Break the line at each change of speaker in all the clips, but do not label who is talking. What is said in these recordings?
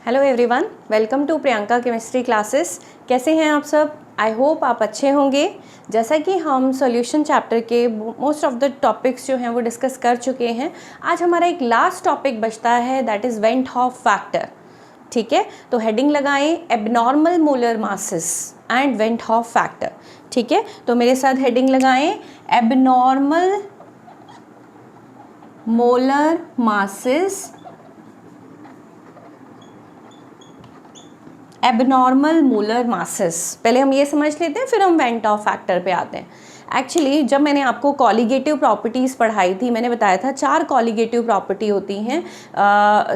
Hello everyone, welcome to Priyanka chemistry classes. कैसे हैं आप सब? आई होप आप अच्छे होंगे। जैसा कि हम सॉल्यूशन चैप्टर के मोस्ट ऑफ द टॉपिक्स जो हैं वो डिस्कस कर चुके हैं, आज हमारा एक लास्ट टॉपिक बचता है, that is van't Hoff factor. ठीक है, तो हेडिंग लगाएं abnormal molar masses and van't Hoff factor. ठीक है, तो मेरे साथ हेडिंग लगाएं abnormal molar masses, abnormal molar masses. पहले हम ये समझ लेते हैं, फिर हम वेंट हॉफ फैक्टर पे आते हैं। एक्चुअली जब मैंने आपको कॉलिगेटिव प्रॉपर्टीज़ पढ़ाई थी, मैंने बताया था 4 कॉलिगेटिव प्रॉपर्टी होती हैं।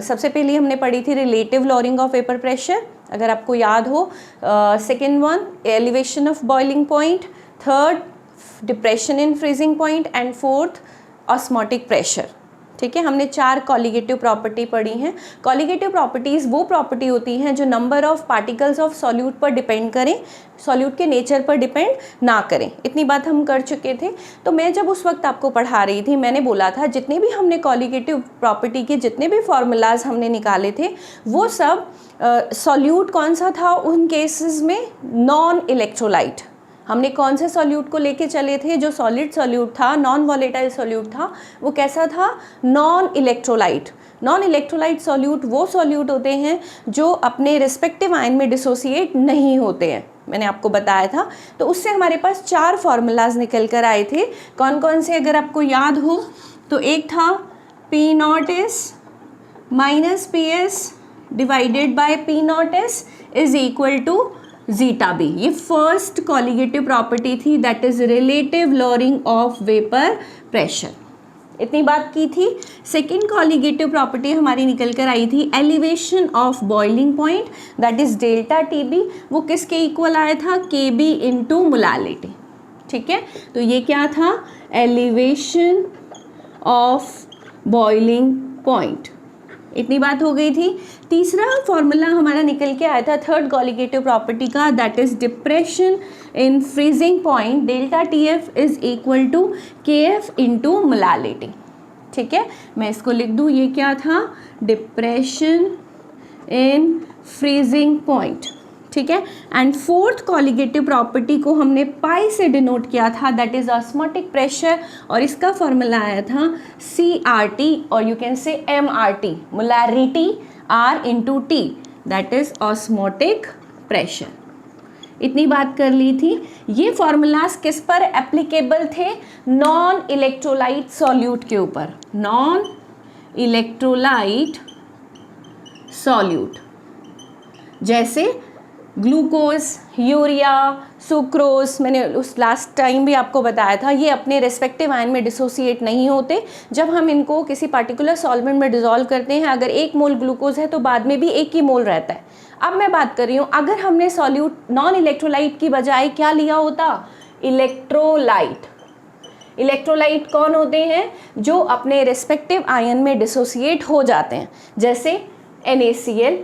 सबसे पहले हमने पढ़ी थी relative lowering of vapour pressure, अगर आपको याद हो। Second one elevation of boiling point, third depression in freezing point and fourth osmotic pressure. ठीक है, हमने 4 कॉलिगेटिव प्रॉपर्टी पढ़ी हैं। कॉलिगेटिव प्रॉपर्टीज़ वो प्रॉपर्टी होती हैं जो number of particles of solute पर डिपेंड करें, सॉल्यूट के नेचर पर डिपेंड ना करें। इतनी बात हम कर चुके थे। तो मैं जब उस वक्त आपको पढ़ा रही थी, मैंने बोला था जितने भी हमने कॉलिगेटिव प्रॉपर्टी के जितने भी फॉर्मूलाज हमने निकाले थे, वो सब सॉल्यूट कौन सा था उन केसेस में? Non electrolyte. हमने कौन से सॉल्यूट को लेके चले थे? जो सॉलिड सॉल्यूट था, नॉन वॉलेटाइल सॉल्यूट था, वो कैसा था? Non electrolyte. Non electrolyte solute वो सॉल्यूट होते हैं जो अपने रिस्पेक्टिव आयन में डिसोसिएट नहीं होते हैं, मैंने आपको बताया था। तो उससे हमारे पास 4 फार्मूलाज निकल कर आए थे। कौन कौन से अगर आपको याद हो तो एक था P0S minus PS divided by P0S is equal to zeta B. ये फर्स्ट कॉलिगेटिव प्रॉपर्टी थी, that is relative lowering of vapour pressure. इतनी बात की थी। सेकेंड कॉलिगेटिव प्रॉपर्टी हमारी निकल कर आई थी elevation of boiling point, that is delta TB। वो किसके इक्वल आया था? KB into molality. ठीक है, तो ये क्या था? Elevation of boiling point. इतनी बात हो गई थी। तीसरा फॉर्मूला हमारा निकल के आया था थर्ड कॉलिगेटिव प्रॉपर्टी का, that is depression in freezing point, delta TF is equal to KF into molality. ठीक है, मैं इसको लिख दूँ, ये क्या था? Depression in freezing point. ठीक है, एंड फोर्थ कॉलिगेटिव प्रॉपर्टी को हमने पाई से डिनोट किया था, दैट इज ऑस्मोटिक प्रेशर, और इसका फॉर्मूला आया था CRT और you can say MRT, molarity R into T, that is osmotic pressure. इतनी बात कर ली थी। ये फॉर्मूलाज किस पर एप्लीकेबल थे? नॉन इलेक्ट्रोलाइट सॉल्यूट के ऊपर, नॉन इलेक्ट्रोलाइट सॉल्यूट, जैसे ग्लूकोज, यूरिया, सुक्रोज। मैंने उस लास्ट टाइम भी आपको बताया था, ये अपने रेस्पेक्टिव आयन में डिसोसिएट नहीं होते। जब हम इनको किसी पार्टिकुलर सॉल्वेंट में डिसॉल्व करते हैं, अगर 1 मोल ग्लूकोज है तो बाद में भी 1 ही मोल रहता है। अब मैं बात कर रही हूँ, अगर हमने सॉल्यूट नॉन इलेक्ट्रोलाइट की बजाय क्या लिया होता? इलेक्ट्रोलाइट। इलेक्ट्रोलाइट कौन होते हैं? जो अपने रेस्पेक्टिव आयन में डिसोसिएट हो जाते हैं, जैसे NaCl,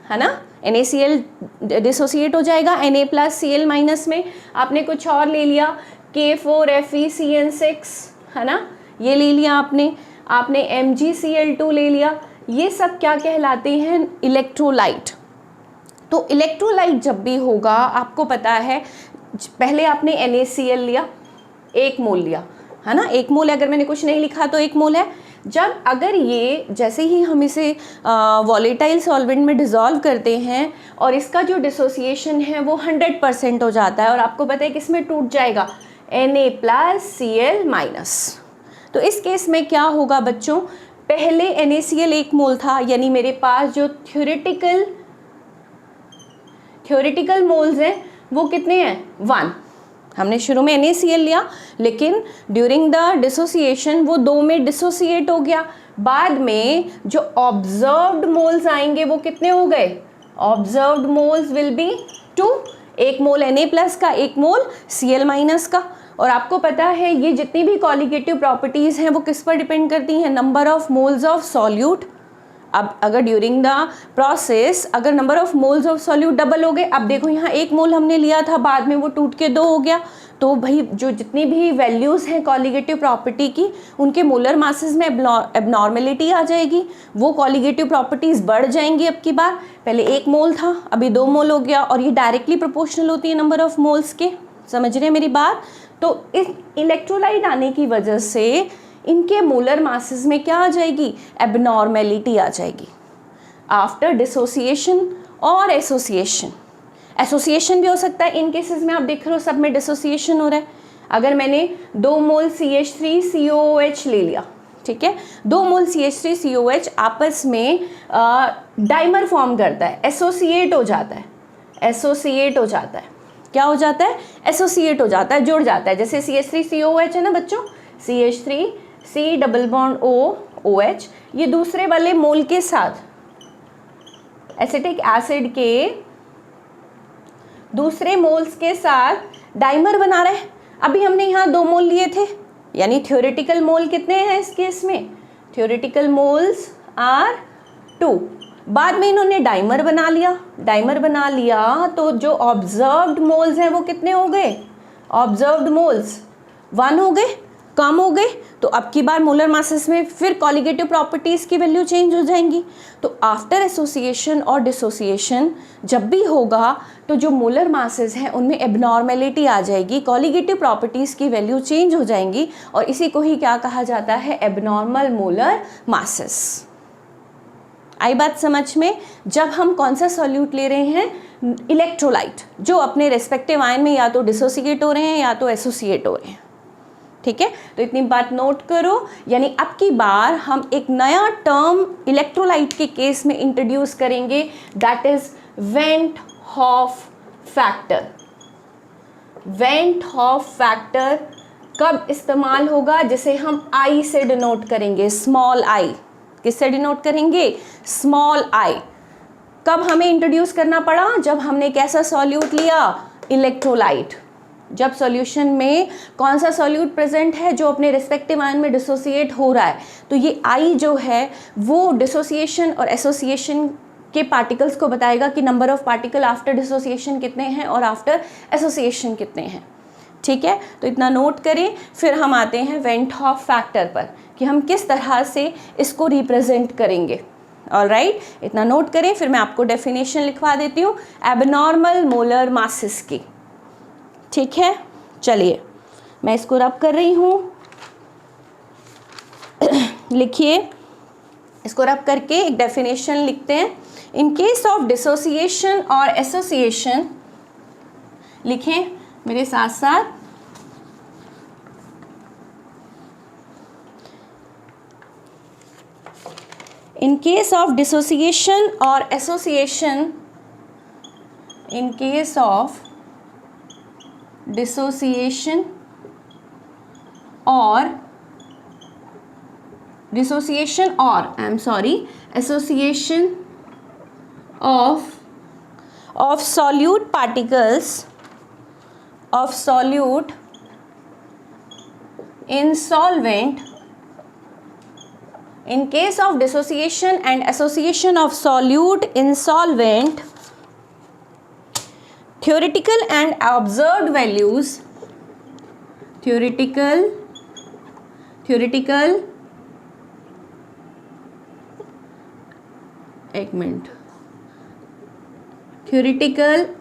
है ना? NaCl डिसोसिएट हो जाएगा Na+Cl माइनस में। आपने कुछ और ले लिया, K4FeCN6, है ना? ये ले लिया आपने MgCl2 ले लिया। ये सब क्या कहलाते हैं? इलेक्ट्रोलाइट। तो इलेक्ट्रोलाइट जब भी होगा, आपको पता है, पहले आपने NaCl लिया, 1 मोल लिया, है ना? 1 मोल, अगर मैंने कुछ नहीं लिखा तो 1 मोल है। जब अगर ये जैसे ही हम इसे वॉलेटाइल सॉल्वेंट में डिज़ोल्व करते हैं और इसका जो डिसोसिएशन है वो 100% हो जाता है, और आपको पता है किस में टूट जाएगा? Na+Cl-। तो इस केस में क्या होगा बच्चों? पहले NaCl 1 मोल था, यानी मेरे पास जो थ्योरेटिकल मोल्स हैं वो कितने हैं? 1। हमने शुरू में NaCl लिया, लेकिन ड्यूरिंग द डिसोसिएशन वो 2 में डिसोसिएट हो गया। बाद में जो ऑब्जर्व्ड मोल्स आएंगे वो कितने हो गए? Observed moles will be 2, 1 mole Na+ का, 1 मोल Cl- का। और आपको पता है ये जितनी भी कॉलिगेटिव प्रॉपर्टीज़ हैं वो किस पर डिपेंड करती हैं? Number of moles of solute. अब अगर ड्यूरिंग द प्रोसेस अगर number of moles of solute double हो गए, अब देखो यहाँ 1 मोल हमने लिया था, बाद में वो टूट के 2 हो गया, तो भाई जो जितनी भी वैल्यूज़ हैं कॉलीगेटिव प्रॉपर्टी की, उनके मोलर मासेस में एबनॉर्मेलिटी आ जाएगी, वो कॉलीगेटिव प्रॉपर्टीज़ बढ़ जाएंगी। अब की बार पहले 1 मोल था, अभी 2 मोल हो गया, और ये डायरेक्टली प्रोपोर्शनल होती है नंबर ऑफ मोल्स के। समझ रहे हैं मेरी बात? तो इस इलेक्ट्रोलाइट आने की वजह से इनके मोलर मासेस में क्या आ जाएगी? एबनॉर्मेलिटी आ जाएगी आफ्टर डिसोसिएशन और एसोसिएशन। एसोसिएशन भी हो सकता है, इन केसेस में आप देख रहे हो सब में डिसोसिएशन हो रहा है। अगर मैंने 2 मोल CH3COOH ले लिया, ठीक है, 2 मोल CH3COH आपस में डाइमर फॉर्म करता है, एसोसिएट हो जाता है, एसोसिएट हो जाता है। क्या हो जाता है? एसोसिएट हो जाता है, जुड़ जाता है। जैसे CH3COOH है ना बच्चों, CH3C डबल बॉन्ड OOH, ये दूसरे वाले मोल के साथ, एसिटिक एसिड के दूसरे मोल्स के साथ डाइमर बना रहा है। अभी हमने यहाँ 2 मोल लिए थे, यानी थ्योरेटिकल मोल कितने हैं इस केस में? Theoretical moles are 2। बाद में इन्होंने डाइमर बना लिया, डाइमर बना लिया तो जो ऑब्जर्व्ड मोल्स हैं वो कितने हो गए? ऑब्जर्व्ड मोल्स 1 हो गए, कम हो गए। तो अब की बार मोलर मासेस में फिर कॉलीगेटिव प्रॉपर्टीज़ की वैल्यू चेंज हो जाएंगी। तो आफ्टर एसोसिएशन और डिसोसिएशन जब भी होगा तो जो मोलर मासेस हैं उनमें एबनॉर्मेलिटी आ जाएगी, कॉलीगेटिव प्रॉपर्टीज़ की वैल्यू चेंज हो जाएंगी, और इसी को ही क्या कहा जाता है? Abnormal molar masses. आई बात समझ में? जब हम कौन सा सॉल्यूट ले रहे हैं? इलेक्ट्रोलाइट, जो अपने रेस्पेक्टिव आयन में या तो डिसोसिएट हो रहे हैं या तो एसोसिएट हो रहे हैं। ठीक है, तो इतनी बात नोट करो। यानी अब की बार हम एक नया टर्म इलेक्ट्रोलाइट के केस में इंट्रोड्यूस करेंगे, that is went Hoff factor. Went Hoff factor कब इस्तेमाल होगा? जिसे हम आई से डिनोट करेंगे, स्मॉल आई। किससे डिनोट करेंगे? Small I. कब हमें इंट्रोड्यूस करना पड़ा? जब हमने कैसा सॉल्यूट लिया? इलेक्ट्रोलाइट। जब सॉल्यूशन में कौन सा सॉल्यूट प्रेजेंट है जो अपने रिस्पेक्टिव आयन में डिसोसिएट हो रहा है, तो ये आई जो है वो डिसोसिएशन और एसोसिएशन के पार्टिकल्स को बताएगा कि number of particle after dissociation कितने हैं और आफ्टर एसोसिएशन कितने हैं। ठीक है, तो इतना नोट करें। फिर हम आते हैं वेंट हॉफ फैक्टर पर कि हम किस तरह से इसको रिप्रेजेंट करेंगे। ऑलराइट, इतना नोट करें। फिर मैं आपको डेफिनेशन लिखवा देती हूँ एबनॉर्मल मोलर मासेस की। ठीक है, चलिए मैं इसको रब कर रही हूँ। लिखिए, इसको रब करके एक डेफिनेशन लिखते हैं। इन केस ऑफ डिसोसिएशन और एसोसिएशन, लिखें मेरे साथ साथ। In case of dissociation or association, in case of dissociation or association of solute particles of solute in solvent. In case of dissociation and association of solute in solvent, theoretical and observed values, theoretical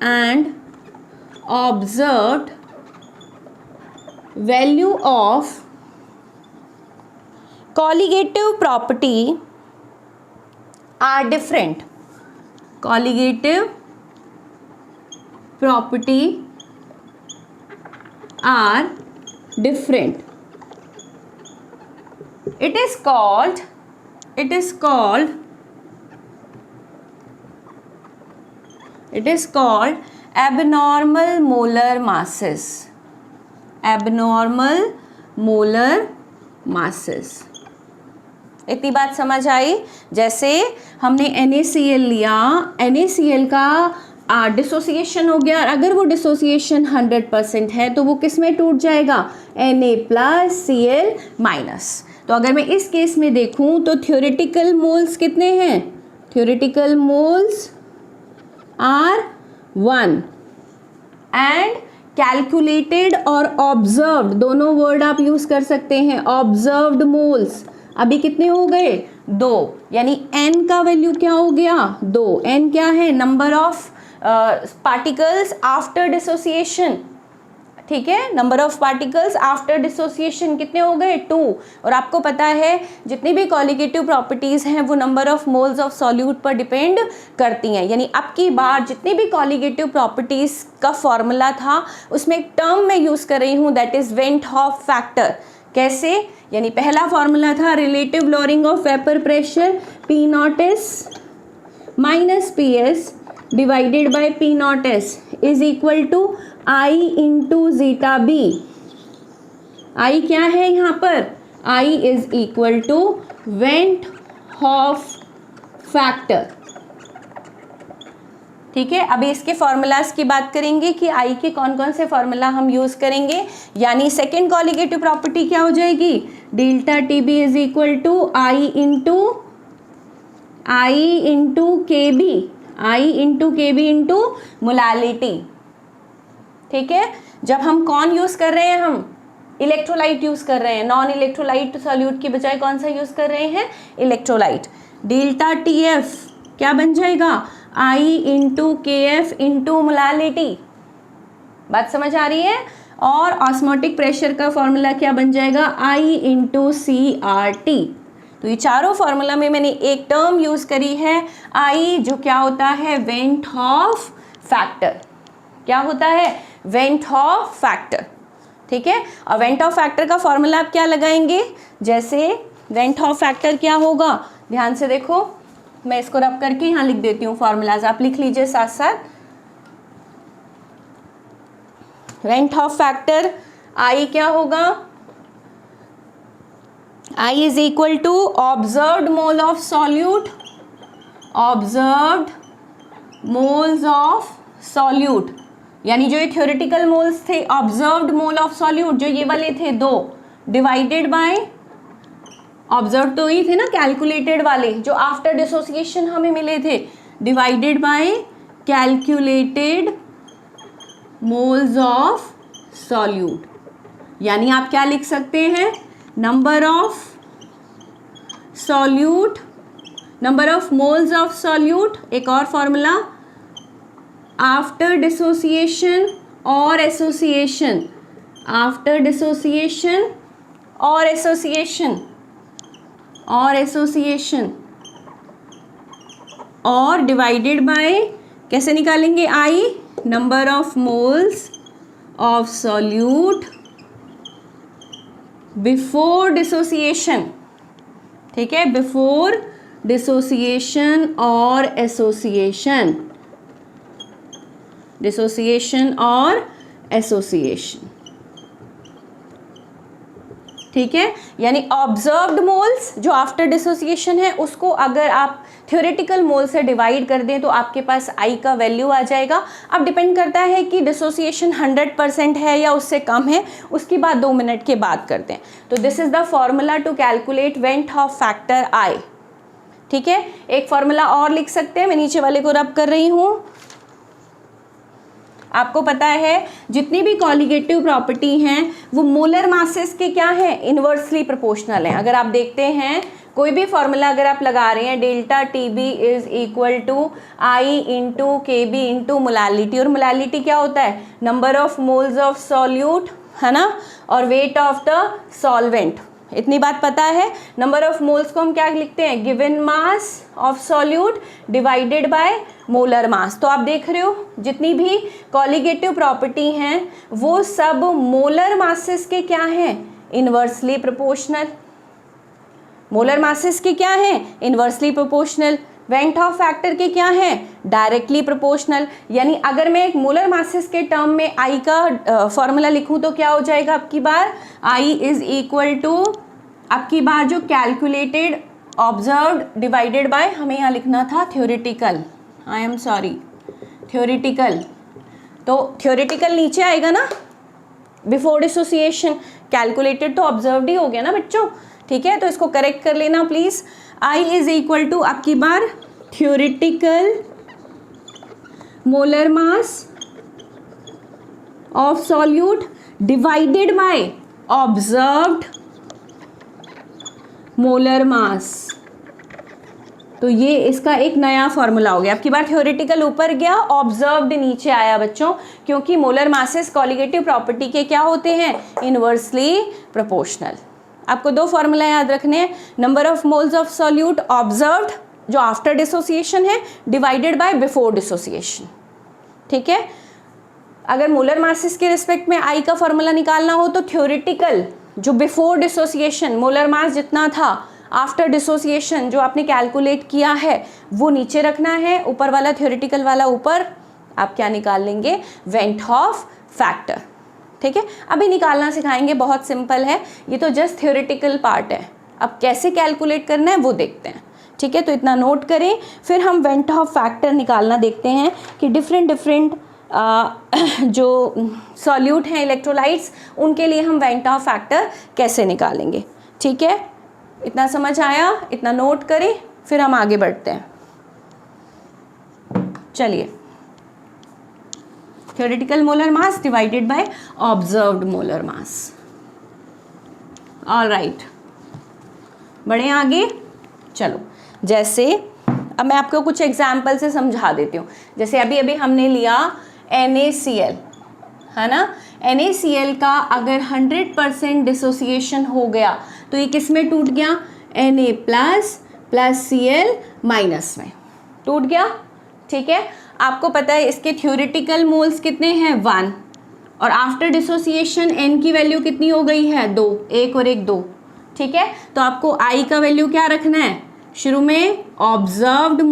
and observed value of colligative property are different. Colligative property are different. It is called abnormal molar masses. Abnormal molar masses. इतनी बात समझ आई? जैसे हमने NaCl लिया, NaCl का dissociation हो गया, और अगर वो डिसोसिएशन 100% है तो वो किस में टूट जाएगा? Na+Cl-। तो अगर मैं इस केस में देखूं तो थ्योरेटिकल मोल्स कितने हैं? Theoretical moles are 1 and calculated और ऑब्जर्व्ड दोनों वर्ड आप यूज कर सकते हैं। ऑब्जर्व्ड मोल्स अभी कितने हो गए? 2, यानी n का वैल्यू क्या हो गया? 2। n क्या है? Number of particles after dissociation, ठीक है, number of particles after dissociation कितने हो गए? 2। और आपको पता है जितनी भी कॉलिगेटिव प्रॉपर्टीज़ हैं वो number of moles of solute पर डिपेंड करती हैं। यानी अब की बार जितनी भी कॉलिगेटिव प्रॉपर्टीज़ का फॉर्मूला था उसमें एक टर्म मैं यूज़ कर रही हूँ, that is van't Hoff factor. कैसे? यानी पहला फॉर्मूला था relative lowering of vapour pressure P naught S minus P S divided by P naught S is equal to I into zeta B. I क्या है यहाँ पर? I is equal to van't Hoff factor, ठीक है। अभी इसके formulas की बात करेंगे कि I के कौन कौन से फॉर्मूला हम यूज करेंगे। यानी सेकेंड कॉलिगेटिव प्रॉपर्टी क्या हो जाएगी? Delta T B is equal to I into K B into molality, ठीक है। जब हम कौन यूज कर रहे हैं? हम इलेक्ट्रोलाइट यूज कर रहे हैं, नॉन इलेक्ट्रोलाइट सॉल्यूट की बजाय कौन सा यूज कर रहे हैं? इलेक्ट्रोलाइट। डेल्टा टी एफ क्या बन जाएगा? I इंटू के एफ इंटू मोलालिटी। बात समझ आ रही है? और ऑस्मोटिक प्रेशर का फॉर्मूला क्या बन जाएगा? I into C R T. तो ये चारों फॉर्मूला में मैंने एक टर्म यूज करी है I, जो क्या होता है? Went Hoff factor. क्या होता है? वेंट हॉफ फैक्टर, ठीक है। और वेंट हॉफ फैक्टर का फॉर्मूला आप क्या लगाएंगे? जैसे वेंट हॉफ फैक्टर क्या होगा? ध्यान से देखो, मैं इसको रब करके यहाँ लिख देती हूँ फॉर्मूलाज, आप लिख लीजिए साथ साथ। वेंट हॉफ फैक्टर I क्या होगा? I is equal to observed mole of solute, observed moles of solute, यानी जो ये थ्योरेटिकल मोल्स थे, ऑब्जर्व्ड मोल ऑफ सॉल्यूट जो ये वाले थे 2, डिवाइडेड बाय ऑब्जर्व तो ही थे ना कैलकुलेटेड वाले जो आफ्टर डिसोसिएशन हमें मिले थे, divided by calculated moles of solute. यानी आप क्या लिख सकते हैं? Number of solute, number of moles of solute, एक और फॉर्मूला आफ्टर डिसोसिएशन और एसोसिएशन, आफ्टर डिसोसिएशन और एसोसिएशन और डिवाइडेड बाय कैसे निकालेंगे? I number of moles of solute before dissociation, ठीक है, बिफोर डिसोसिएशन और एसोसिएशन, डिसोसिएशन और एसोसिएशन, ठीक है। यानी ऑब्जर्व्ड मोल्स जो आफ्टर डिसोसिएशन है उसको अगर आप थ्योरेटिकल मोल से डिवाइड कर दें तो आपके पास I का वैल्यू आ जाएगा। अब डिपेंड करता है कि डिसोसिएशन 100% है या उससे कम है, उसकी बात 2 मिनट के बाद करते हैं। तो this is the formula to calculate van't Hoff factor I, ठीक है। एक फॉर्मूला और लिख सकते हैं, मैं नीचे वाले को रब कर रही हूँ। आपको पता है जितनी भी कॉलिगेटिव प्रॉपर्टी हैं वो मोलर मासेस के क्या हैं? इन्वर्सली प्रोपोर्शनल हैं। अगर आप देखते हैं कोई भी फॉर्मूला अगर आप लगा रहे हैं, delta T B is equal to I into K B into molality, और मोलालिटी क्या होता है? Number of moles of solute, है ना, और वेट ऑफ द सॉल्वेंट। इतनी बात पता है। नंबर ऑफ मोल्स को हम क्या लिखते हैं? Given mass of solute divided by molar mass. तो आप देख रहे हो जितनी भी कॉलिगेटिव प्रॉपर्टी हैं वो सब मोलर मासेस के क्या हैं? Inversely proportional. मोलर मासेस के क्या हैं? Inversely proportional. Went Hoff factor के क्या हैं? Directly proportional. यानी अगर मैं एक मोलर मासेस के टर्म में I का फॉर्मूला लिखूं तो क्या हो जाएगा? अब की बार I इज इक्वल टू, अब की बार जो कैलकुलेटेड ऑब्जर्व्ड डिवाइडेड बाय, हमें यहाँ लिखना था theoretical, I am sorry, theoretical. तो थ्योरेटिकल नीचे आएगा ना, बिफोर डिसोसिएशन। कैलकुलेटेड तो ऑब्जर्व्ड ही हो गया ना बच्चों, ठीक है। तो इसको करेक्ट कर लेना please. I is equal to, अब की बार theoretical molar mass of solute divided by observed molar mass. तो ये इसका एक नया फॉर्मूला हो गया। अब की बार थ्योरेटिकल ऊपर गया, ऑब्जर्व्ड नीचे आया बच्चों, क्योंकि मोलर मासेस कॉलिगेटिव प्रॉपर्टी के क्या होते हैं, इनवर्सली प्रोपोर्शनल। आपको दो फॉर्मूला याद रखने हैं, number of moles of solute observed जो आफ्टर डिसोसिएशन है डिवाइडेड बाय बिफोर डिसोसिएशन। ठीक है, अगर मोलर मासेस के रिस्पेक्ट में आई का फॉर्मूला निकालना हो तो थ्योरेटिकल जो बिफोर डिसोसिएशन मोलर मास जितना था, आफ्टर डिसोसिएशन जो आपने कैलकुलेट किया है वो नीचे रखना है, ऊपर वाला थ्योरेटिकल वाला ऊपर। आप क्या निकाल लेंगे, वेंट हॉफ फैक्टर। ठीक है, अभी निकालना सिखाएंगे, बहुत सिंपल है, ये तो जस्ट थ्योरेटिकल पार्ट है। अब कैसे कैलकुलेट करना है वो देखते हैं। ठीक है, तो इतना नोट करें, फिर हम वेंट हॉफ फैक्टर निकालना देखते हैं कि डिफरेंट जो सॉल्यूट हैं इलेक्ट्रोलाइट्स उनके लिए हम वेंट हॉफ फैक्टर कैसे निकालेंगे। ठीक है, इतना समझ आया, इतना नोट करें, फिर हम आगे बढ़ते हैं। चलिए, theoretical molar mass divided by observed molar mass. Alright, बढ़े आगे। चलो, जैसे अब मैं आपको कुछ एग्जाम्पल से समझा देती हूँ। जैसे अभी अभी हमने लिया NaCl, है ना। NaCl का अगर 100% डिसोसिएशन हो गया तो ये किस में टूट गया, Na प्लस Cl माइनस में टूट गया। ठीक है, आपको पता है इसके थ्योरेटिकल मोल्स कितने हैं, 1, और आफ्टर डिसोसिएशन N की वैल्यू कितनी हो गई है, 2, 1 और 1 2। ठीक है, तो आपको I का वैल्यू क्या रखना है, शुरू में observed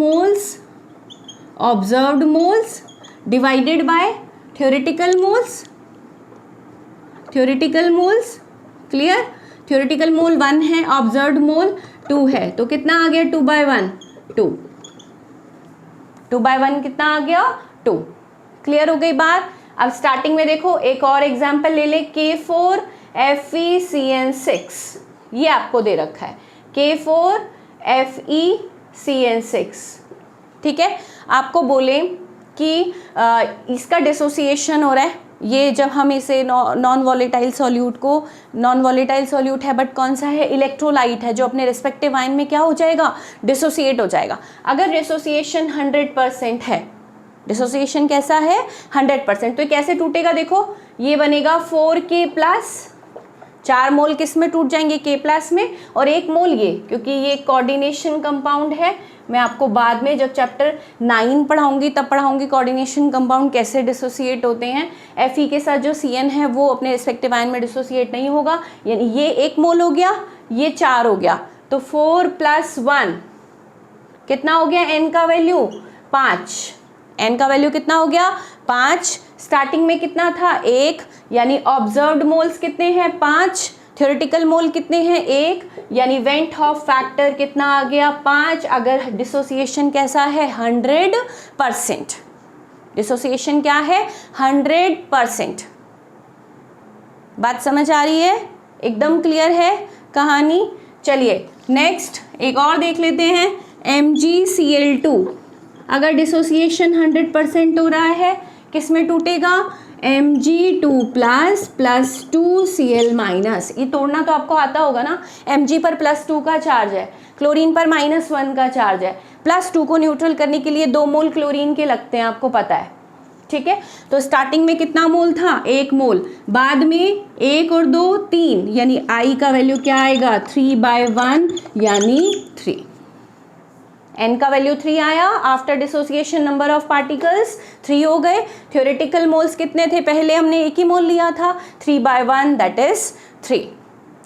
moles divided by theoretical moles. Clear, theoretical mole 1 है, ऑब्जर्व्ड मोल 2 है, तो कितना आ गया, 2/1 2 2/1 कितना आ गया, 2। क्लियर हो गई बात। अब स्टार्टिंग में देखो, एक और एग्जांपल ले ले, K4FeCN6, ये आपको दे रखा है, K4FeCN6। ठीक है, आपको बोले कि इसका डिसोसिएशन हो रहा है, ये जब हम इसे नॉन वॉलेटाइल सॉल्यूट है, बट कौन सा है, इलेक्ट्रोलाइट है, जो अपने रिस्पेक्टिव आयन में क्या हो जाएगा, डिसोसिएट हो जाएगा। अगर डिसोसिएशन 100% है, डिसोसिएशन कैसा है, 100%, तो ये कैसे टूटेगा, देखो ये बनेगा 4K+, 4 मोल किस में टूट जाएंगे, K+ में, और 1 मोल ये, क्योंकि ये कोऑर्डिनेशन कंपाउंड है। मैं आपको बाद में जब चैप्टर 9 पढ़ाऊंगी तब पढ़ाऊंगी कोऑर्डिनेशन कंपाउंड कैसे डिसोसिएट होते हैं। Fe के साथ जो Cn है वो अपने रिस्पेक्टिव आयन में डिसोसिएट नहीं होगा, यानी ये 1 मोल हो गया, ये 4 हो गया, तो 4 + 1 कितना हो गया, N का वैल्यू 5। N का वैल्यू कितना हो गया, 5। स्टार्टिंग में कितना था, 1, यानी ऑब्जर्व्ड मोल्स कितने हैं, 5, थ्योरेटिकल मोल कितने हैं, 1, यानी वेंट हॉफ फैक्टर कितना आ गया, 5। अगर डिसोसिएशन कैसा है, 100%, डिसोसिएशन क्या है, 100%। बात समझ आ रही है, एकदम क्लियर है कहानी। चलिए नेक्स्ट एक और देख लेते हैं, MgCl2। अगर डिसोसिएशन 100% हो रहा है, किस में टूटेगा, Mg2+ + 2Cl-। ये तोड़ना तो आपको आता होगा ना, Mg पर +2 का चार्ज है, क्लोरीन पर -1 का चार्ज है, +2 को न्यूट्रल करने के लिए 2 मोल क्लोरीन के लगते हैं, आपको पता है। ठीक है, तो स्टार्टिंग में कितना मोल था, 1 मोल, बाद में 1 और 2 3, यानी I का वैल्यू क्या आएगा, 3/1 यानी 3। N का वैल्यू 3 आया, after dissociation number of particles 3 हो गए। थ्योरेटिकल मोल्स कितने थे, पहले हमने 1 ही मोल लिया था, 3/1 दैट इज 3।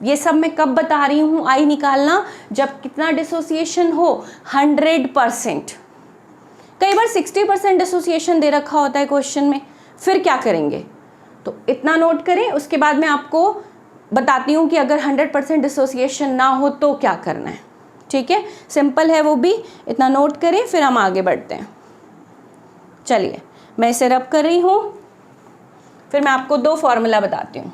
ये सब मैं कब बता रही हूँ, I निकालना जब कितना डिसोसिएशन हो, 100%। कई बार 60% डिसोसिएशन दे रखा होता है क्वेश्चन में, फिर क्या करेंगे, तो इतना नोट करें। उसके बाद मैं आपको बताती हूँ कि अगर 100% डिसोसिएशन ना हो तो क्या करना है। ठीक है, सिंपल है वो भी, इतना नोट करें, फिर हम आगे बढ़ते हैं। चलिए मैं इसे रब कर रही हूँ, फिर मैं आपको 2 फॉर्मूला बताती हूँ।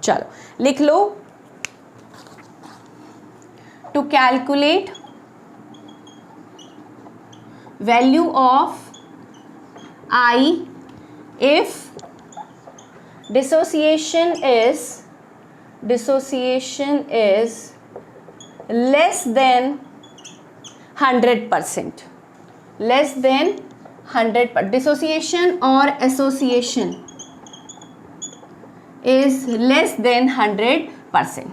चलो लिख लो, to calculate value of I if dissociation is less than 100%, less than 100%, dissociation or association is less than 100%।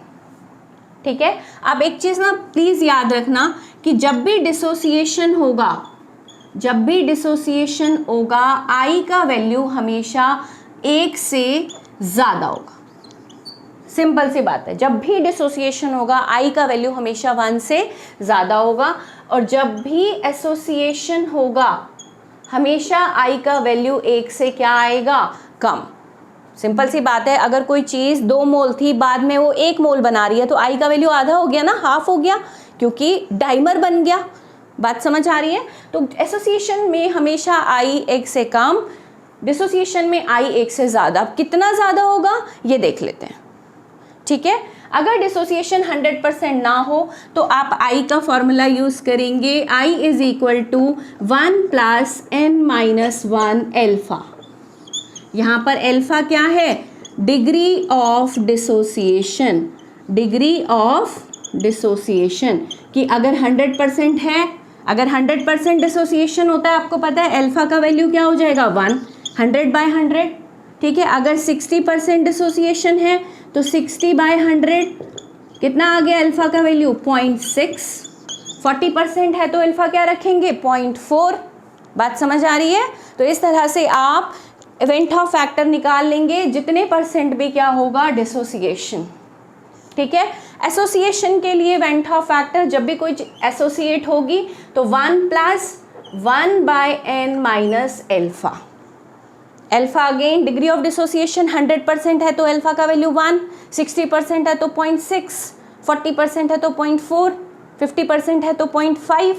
ठीक है, अब एक चीज ना प्लीज याद रखना कि जब भी डिसोसिएशन होगा आई का वैल्यू हमेशा 1 से ज़्यादा होगा। सिंपल सी बात है, जब भी डिसोसिएशन होगा आई का वैल्यू हमेशा 1 से ज़्यादा होगा, और जब भी एसोसिएशन होगा हमेशा आई का वैल्यू 1 से क्या आएगा, कम। सिंपल सी बात है, अगर कोई चीज़ 2 मोल थी बाद में वो 1 मोल बना रही है तो आई का वैल्यू आधा हो गया ना, हाफ हो गया, क्योंकि डाइमर बन गया। बात समझ आ रही है? तो एसोसिएशन में हमेशा आई 1 से कम, डिसोसिएशन में आई 1 से ज़्यादा। कितना ज़्यादा होगा ये देख लेते हैं। ठीक है, अगर डिसोसिएशन 100% ना हो तो आप आई का फॉर्मूला यूज़ करेंगे, I is equal to 1 + n-1 alpha. यहाँ पर एल्फा क्या है, degree of dissociation, degree of dissociation कि अगर 100% है, अगर 100% डिसोसिएशन होता है, आपको पता है एल्फा का वैल्यू क्या हो जाएगा 1, 100/100। ठीक है, अगर 60% डिसोसिएशन है तो 60/100 कितना आ गया अल्फा का वैल्यू 0.6। 40% है तो अल्फा क्या रखेंगे 0.4। बात समझ आ रही है? तो इस तरह से आप इवेंट ऑफ फैक्टर निकाल लेंगे जितने परसेंट भी क्या होगा डिसोसिएशन। ठीक है, एसोसिएशन के लिए इवेंट ऑफ फैक्टर जब भी कोई एसोसिएट होगी तो 1 + 1/n - alpha. Alpha again degree of dissociation 100% है तो अल्फा का वैल्यू 1, 60% है तो 0.6, 40% है तो 0.4, 50% है तो 0.5।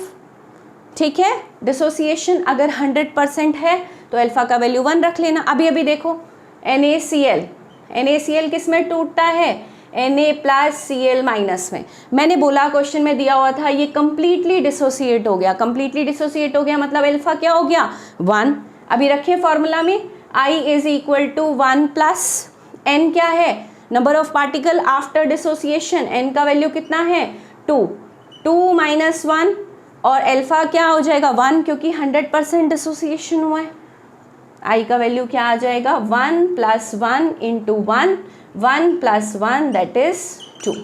ठीक है, डिसोसिएशन अगर 100% है तो अल्फा का वैल्यू 1 रख लेना। अभी देखो NaCl किस में टूटता है, Na + Cl- में। मैंने बोला क्वेश्चन में दिया हुआ था ये कंप्लीटली डिसोसिएट हो गया, कंप्लीटली डिसोसिएट हो गया मतलब अल्फा क्या हो गया 1। अभी रखिए फॉर्मूला में I is equal to 1 + n क्या है, number of particle after dissociation, n का वैल्यू कितना है 2 - 1 और अल्फा क्या हो जाएगा 1 क्योंकि 100% डिसोसिएशन हुआ है। I का वैल्यू क्या आ जाएगा 1 + 1 × 1, 1 + 1 दैट इज 2।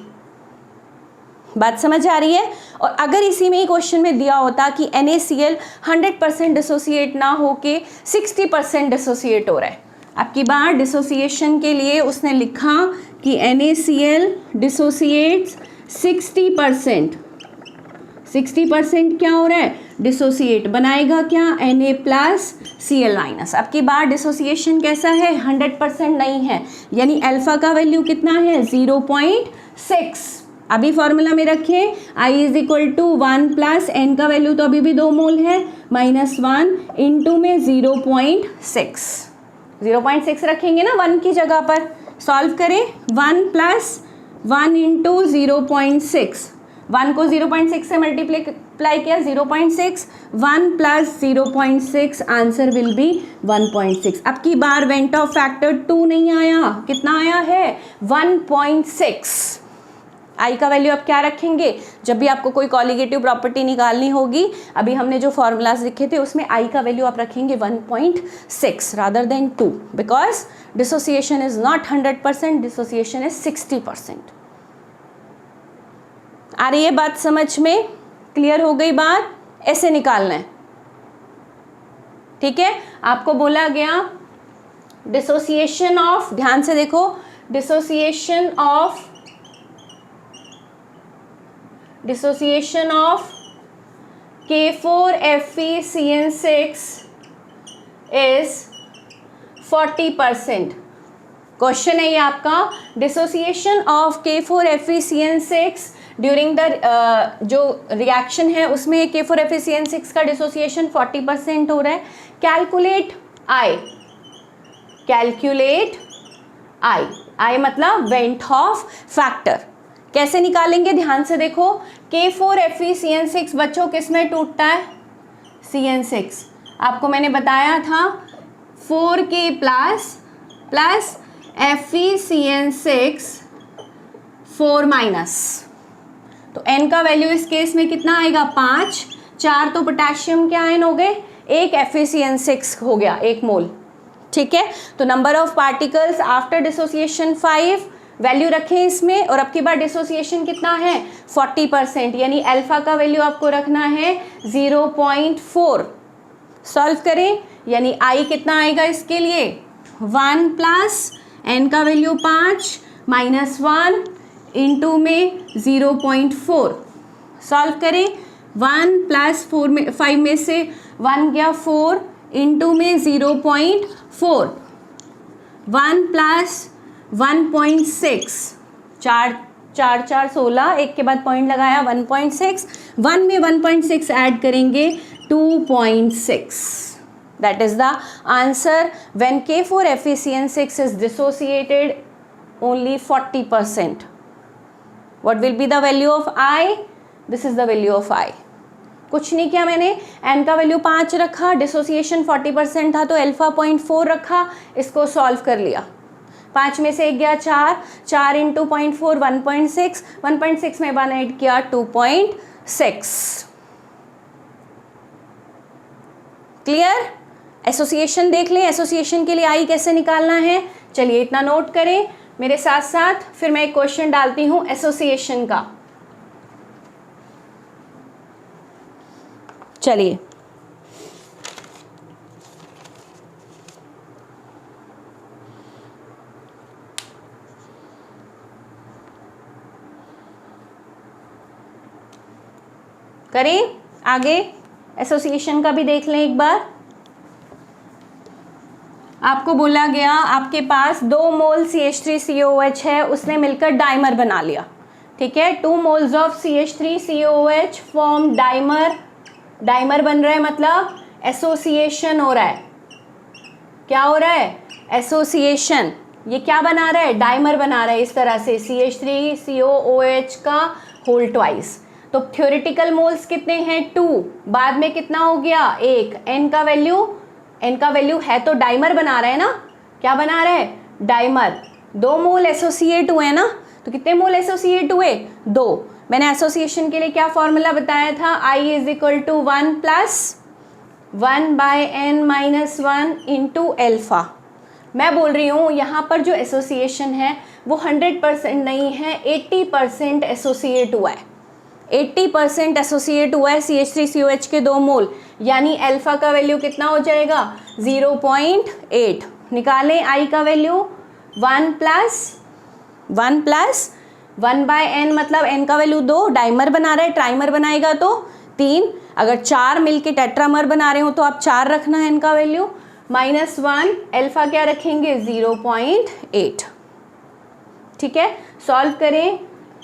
बात समझ आ रही है? और अगर इसी में ही क्वेश्चन में दिया होता कि NaCl 100% डिसोसिएट ना होके 60% डिसोसिएट हो रहा है, अब की बार डिसोसिएशन के लिए उसने लिखा कि NaCl डिसोसिएट्स 60%, 60% क्या हो रहा है डिसोसिएट, बनाएगा क्या Na + Cl-। अब की बार डिसोसिएशन कैसा है 100% नहीं है, यानी अल्फा का वैल्यू कितना है 0.6। अभी फॉर्मूला में रखें I is equal to 1 + n का वैल्यू तो अभी भी 2 मोल है -1 इंटू में 0.6, 0.6 रखेंगे ना 1 की जगह पर। सॉल्व करें 1 + 1 इंटू 0.6, 1 को 0.6 से मल्टीप्लाई किया 0.6, 1 + 0.6 आंसर विल बी 1.6। अब की बार वेंट ऑफ फैक्टर 2 नहीं आया, कितना आया है 1.6। आई का वैल्यू आप क्या रखेंगे, जब भी आपको कोई कॉलिगेटिव प्रॉपर्टी निकालनी होगी, अभी हमने जो फॉर्मूलाज लिखे थे उसमें आई का वैल्यू आप रखेंगे 1.6 rather than 2 because dissociation is not 100%, dissociation is 60%। आ रही है बात समझ में? क्लियर हो गई बात? ऐसे निकालना है। ठीक है, आपको बोला गया डिसोसिएशन ऑफ, ध्यान से देखो, dissociation of K4FeCN6 is 40%। Question है ये आपका, dissociation of K4FeCN6 during the जो रिएक्शन है उसमें K4FeCN6 का डिसोसिएशन 40% हो रहा है। कैलकुलेट I मतलब वेंट ऑफ फैक्टर। कैसे निकालेंगे ध्यान से देखो, K4FeCN6 बच्चों किस में टूटता है CN6, आपको मैंने बताया था 4K प्लस FeCN6 4 माइनस, तो N का वैल्यू इस केस में कितना आएगा 5, 4 तो पोटेशियम के आयन हो गए, एक FeCN6 हो गया 1 मोल। ठीक है, तो number of particles after dissociation 5, value रखें इसमें, और अब की बार डिसोसिएशन कितना है 40%, यानी अल्फा का वैल्यू आपको रखना है 0.4। सॉल्व करें, यानी I कितना आएगा इसके लिए 1 प्लस N का वैल्यू 5 माइनस 1 इंटू में 0.4। सॉल्व करें, 1 प्लस 4 में 5 में से 1 गया 4 इंटू में 0.4, 1 प्लस 1.6, 4 4 16, एक के बाद पॉइंट लगाया 1.6, 1 में 1.6 ऐड करेंगे 2.6। That is the answer when K4FeCN6 is dissociated only 40%. What will be the value of I? This is the value of I. कुछ नहीं किया मैंने, N का वैल्यू 5 रखा, डिसोसिएशन 40% था तो अल्फा 0.4 रखा, इसको सॉल्व कर लिया। 5 में से 1 गया 4, 4 इंटू 0.4 1.6, 1.6 में 1 ऐड किया 2.6। क्लियर? एसोसिएशन देख लें, एसोसिएशन के लिए आई कैसे निकालना है। चलिए इतना नोट करें मेरे साथ साथ, फिर मैं एक क्वेश्चन डालती हूं एसोसिएशन का। चलिए करें आगे, एसोसिएशन का भी देख लें एक बार। आपको बोला गया आपके पास 2 मोल CH3COOH है, उसने मिलकर डाइमर बना लिया। ठीक है, 2 moles of CH3COOH form dimer. Dimer बन रहा है मतलब एसोसिएशन हो रहा है। क्या हो रहा है? एसोसिएशन। ये क्या बना रहा है? डाइमर बना रहा है इस तरह से, CH3COOH का होल ट्वाइस। तो थ्योरेटिकल मोल्स कितने हैं 2, बाद में कितना हो गया 1। N का वैल्यू है तो डाइमर बना रहा है ना, क्या बना रहा है? डाइमर। 2 मोल एसोसिएट हुए ना, तो कितने मोल एसोसिएट हुए? 2। मैंने एसोसिएशन के लिए क्या फॉर्मूला बताया था? I is equal to 1 plus 1/n-1 into alpha. मैं बोल रही हूँ यहाँ पर जो एसोसिएशन है वो 100% नहीं है, 80% एसोसिएट हुआ है। 80% एसोसिएट हुआ है CH3COH के 2 मोल, यानी अल्फा का वैल्यू कितना हो जाएगा 0.8। निकालें I का वैल्यू 1 प्लस 1/n, मतलब N का वैल्यू 2, डाइमर बना रहा है, ट्राइमर बनाएगा तो 3। अगर 4 मिलके टेट्रामर बना रहे हो तो आप 4 रखना है N का वैल्यू, -1, अल्फा क्या रखेंगे 0.8। ठीक है, सॉल्व करें,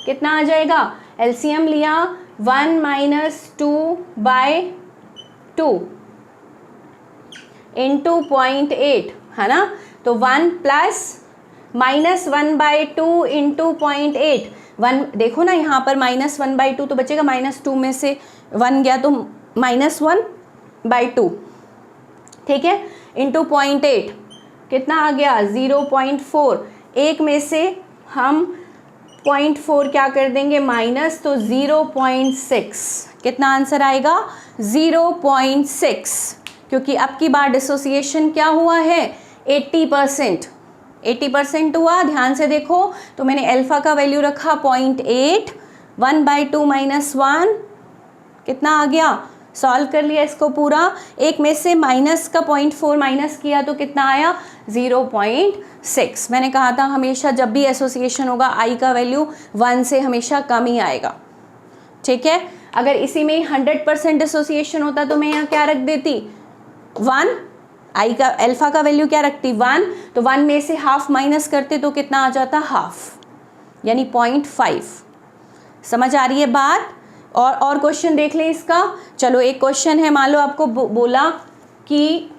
कितना आ जाएगा? एलसीएम लिया 1 - 2/2 इंटू 0.8 है ना, तो 1 प्लस -1/2 इंटू 0.8। 1 देखो ना यहाँ पर -1/2 तो बचेगा, -2 में से 1 गया तो -1/2। ठीक है, इंटू 0.8 कितना आ गया 0.4। 1 में से हम 0.4 क्या कर देंगे माइनस, तो 0.6। कितना आंसर आएगा 0.6, क्योंकि अब की बार डिसोसिएशन क्या हुआ है 80% हुआ। ध्यान से देखो तो मैंने अल्फा का वैल्यू रखा 0.8, 1/2 - 1 कितना आ गया, सॉल्व कर लिया इसको पूरा। 1 में से माइनस का 0.4 माइनस किया तो कितना आया 0.6। मैंने कहा था हमेशा जब भी एसोसिएशन होगा I का वैल्यू 1 से हमेशा कम ही आएगा। ठीक है, अगर इसी में 100% एसोसिएशन होता तो मैं यहाँ क्या रख देती 1, I का अल्फा का वैल्यू क्या रखती 1, तो 1 में से हाफ माइनस करते तो कितना आ जाता हाफ, यानी 0.5। समझ आ रही है बात? और क्वेश्चन देख लें इसका। चलो एक क्वेश्चन है, मान लो आपको बोला कि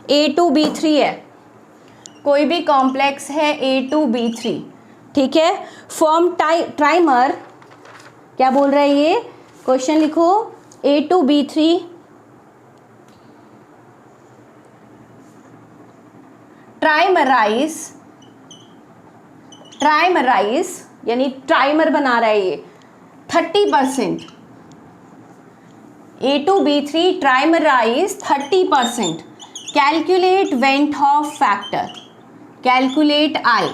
A2B3 है, कोई भी कॉम्प्लेक्स है A2B3। ठीक है, फॉर्म ट्राइमर, क्या बोल रहा है ये क्वेश्चन लिखो A2B3 ट्राइमराइज यानी ट्राइमर बना रहा है ये 30%। A2B3 ट्राइमराइज 30%। Calculate van't Hoff factor, calculate I।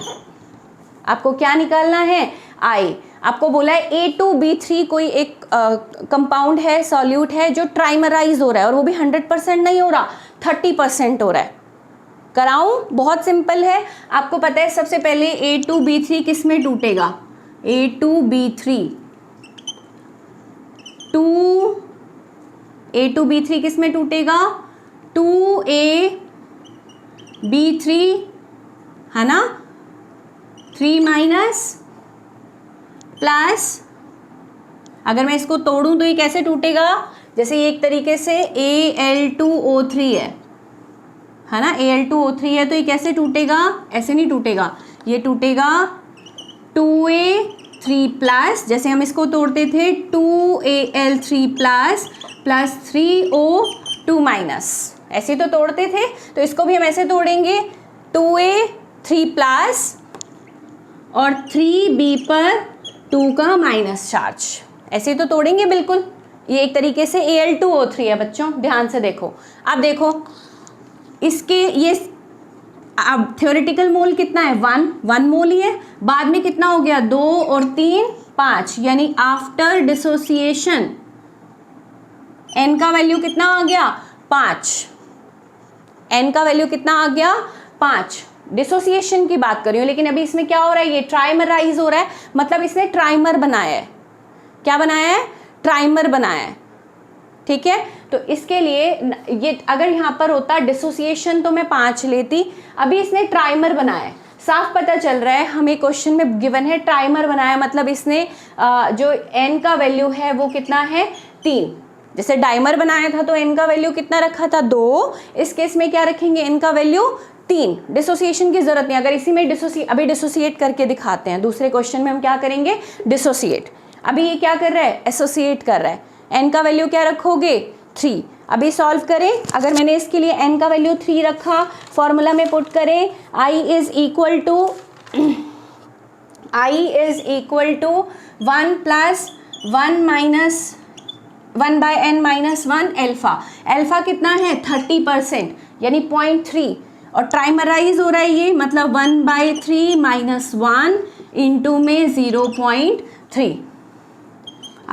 आपको क्या निकालना है? I। आपको बोला है A2B3 कोई एक कंपाउंड है, सॉल्यूट है जो ट्राइमराइज हो रहा है और वो भी 100% नहीं हो रहा, 30% हो रहा है। कराऊं? बहुत सिंपल है। आपको पता है सबसे पहले A2B3 किस में टूटेगा? A2B3 किस में टूटेगा? 2AB3 है ना, 3 माइनस प्लस, अगर मैं इसको तोड़ूं तो ये कैसे टूटेगा? जैसे ये एक तरीके से Al2O3 है ना, Al2O3 है तो ये कैसे टूटेगा? ऐसे नहीं टूटेगा, ये टूटेगा 2A3 प्लस, जैसे हम इसको तोड़ते थे 2Al3 प्लस 3O2 माइनस, ऐसे तो तोड़ते थे, तो इसको भी हम ऐसे तोड़ेंगे 2A3 प्लस और 3B पर 2 का माइनस चार्ज, ऐसे तो तोड़ेंगे बिल्कुल। ये एक तरीके से Al2O3 है बच्चों, ध्यान से देखो। अब देखो इसके ये अब थ्योरेटिकल मोल कितना है? 1 मोल ही है। बाद में कितना हो गया? 2 और 3 5, यानी आफ्टर डिसोसिएशन n का वैल्यू कितना आ गया? 5। n का वैल्यू कितना आ गया? 5। डिसोसिएशन की बात कर रही हूँ, लेकिन अभी इसमें क्या हो रहा है? ये ट्राइमराइज हो रहा है, मतलब इसने ट्राइमर बनाया है। क्या बनाया है? ट्राइमर बनाया है। ठीक है, तो इसके लिए ये अगर यहाँ पर होता डिसोसिएशन तो मैं 5 लेती, अभी इसने ट्राइमर बनाया है। साफ पता चल रहा है हमें, क्वेश्चन में गिवन है ट्राइमर बनाया, मतलब इसने जो n का वैल्यू है वो कितना है? 3। जैसे डाइमर बनाया था तो n का वैल्यू कितना रखा था? 2। इस केस में क्या रखेंगे? n का वैल्यू 3। डिसोसिएशन की जरूरत नहीं, अगर इसी में अभी डिसोसिएट करके दिखाते हैं। दूसरे क्वेश्चन में हम क्या करेंगे? डिसोसिएट। अभी ये क्या कर रहा है? एसोसिएट कर रहा है। n का वैल्यू क्या रखोगे? 3। अभी सॉल्व करें, अगर मैंने इसके लिए n का वैल्यू 3 रखा, फॉर्मूला में पुट करें, I is equal to 1 plus 1 minus 1 by n minus 1 alpha. Alpha कितना है? 30%, यानी 0.3, और ट्राइमराइज हो रहा है ये, मतलब 1/3 माइनस 1 इंटू में 0.3।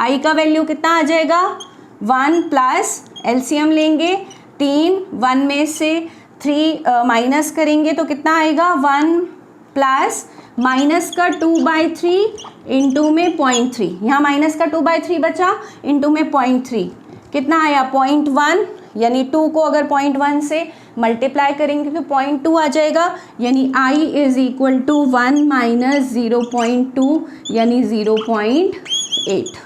I का वैल्यू कितना आ जाएगा? 1 प्लस एलसीएम लेंगे, 3 1 में से 3 माइनस करेंगे तो कितना आएगा? 1 प्लस माइनस का 2/3 इंटू में 0.3, यहाँ माइनस का 2/3 बचा, इंटू में 0.3 कितना आया? 0.1, यानी 2 को अगर 0.1 से मल्टीप्लाई करेंगे तो 0.2 आ जाएगा, यानी I is equal to 1 minus 0.2 यानी 0.8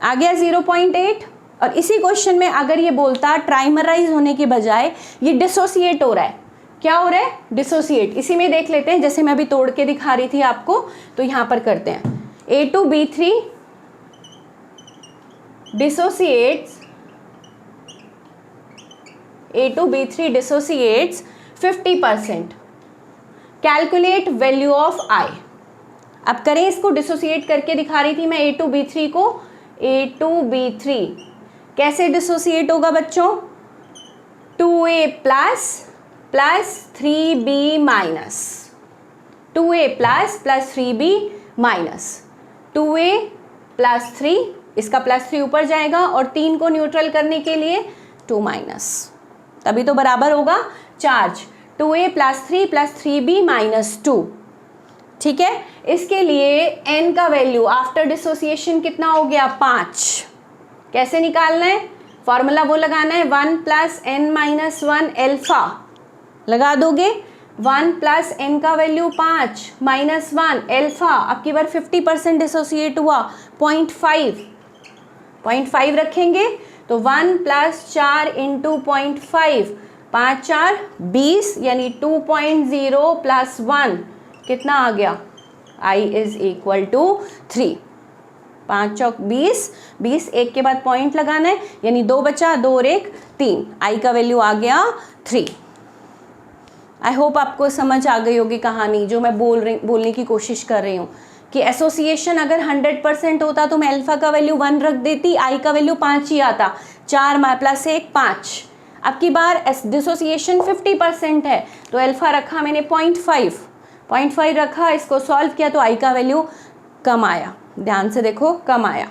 आ गया, 0.8। और इसी क्वेश्चन में अगर ये बोलता ट्राइमराइज होने के बजाय ये डिसोसिएट हो रहा है, क्या हो रहा है? डिसोसिएट। इसी में देख लेते हैं, जैसे मैं अभी तोड़ के दिखा रही थी आपको, तो यहाँ पर करते हैं। A2B3 dissociates 50%। Calculate value of I। अब करें इसको, डिसोसिएट करके दिखा रही थी मैं A2B3 को। A2B3 कैसे डिसोसिएट होगा बच्चों? 2A plus 3B minus, 2A plus 3B minus, 2A plus 3, इसका +3 ऊपर जाएगा और 3 को न्यूट्रल करने के लिए 2 माइनस, तभी तो बराबर होगा charge. 2A plus 3B minus 2। ठीक है, इसके लिए n का वैल्यू आफ्टर डिसोसिएशन कितना हो गया? 5। कैसे निकालना है? फॉर्मूला वो लगाना है, 1 प्लस n माइनस 1 एल्फा लगा दोगे। 1 प्लस n का वैल्यू 5 माइनस 1 एल्फा, अब की बार 50% डिसोसिएट हुआ, 0.5 रखेंगे तो 1 प्लस 4 इंटू 0.5, 5 4 20, यानी 2.0 प्लस 1 कितना आ गया? I is equal to 3। 5 चौक 20, 20 एक के बाद पॉइंट लगाना है, यानी 2 बचा, 2 और 1 3, आई का वैल्यू आ गया 3। आई होप आपको समझ आ गई होगी कहानी, जो मैं बोलने की कोशिश कर रही हूँ कि एसोसिएशन अगर 100% होता तो मैं अल्फा का वैल्यू 1 रख देती, आई का वैल्यू 5 ही आता, 4 + 1 5। अब की बार डिसोसिएशन 50% है तो अल्फा रखा मैंने 0.5 रखा, इसको सॉल्व किया तो आई का वैल्यू कम आया, ध्यान से देखो कम आया,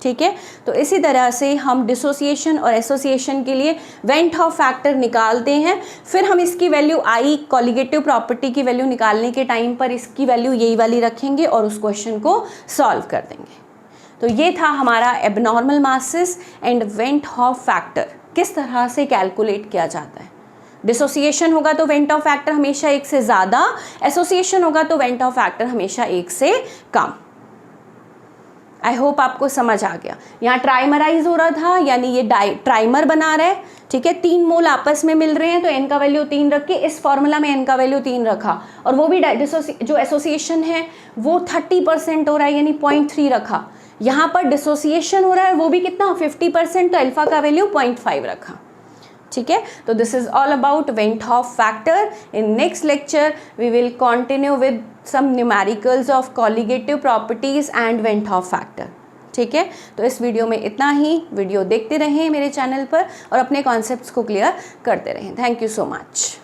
ठीक है। तो इसी तरह से हम डिसोसिएशन और एसोसिएशन के लिए वेंट हॉफ फैक्टर निकालते हैं, फिर हम इसकी वैल्यू आई कॉलिगेटिव प्रॉपर्टी की वैल्यू निकालने के टाइम पर इसकी वैल्यू यही वाली रखेंगे और उस क्वेश्चन को सॉल्व कर देंगे। तो ये था हमारा abnormal masses and van't Hoff factor, किस तरह से कैलकुलेट किया जाता है। डिसोसिएशन होगा तो वेंट ऑफ फैक्टर हमेशा 1 से ज़्यादा, एसोसिएशन होगा तो वेंट ऑफ फैक्टर हमेशा 1 से कम। आई होप आपको समझ आ गया। यहाँ ट्राइमराइज हो रहा था, यानी ये ट्राइमर बना रहा है, ठीक है। 3 मोल आपस में मिल रहे हैं तो n का वैल्यू 3 रख के इस फॉर्मूला में n का वैल्यू 3 रखा, और वो भी जो एसोसिएशन है वो 30% हो रहा है, यानी 0.3 रखा। यहाँ पर डिसोसिएशन हो रहा है वो भी कितना 50%, तो अल्फा का वैल्यू 0.5 रखा, ठीक है। तो this is all about van't Hoff factor. In next lecture we will continue with some numericals of colligative properties and van't Hoff factor, ठीक है। तो इस वीडियो में इतना ही, वीडियो देखते रहें मेरे चैनल पर और अपने कॉन्सेप्ट्स को क्लियर करते रहें। Thank you so much.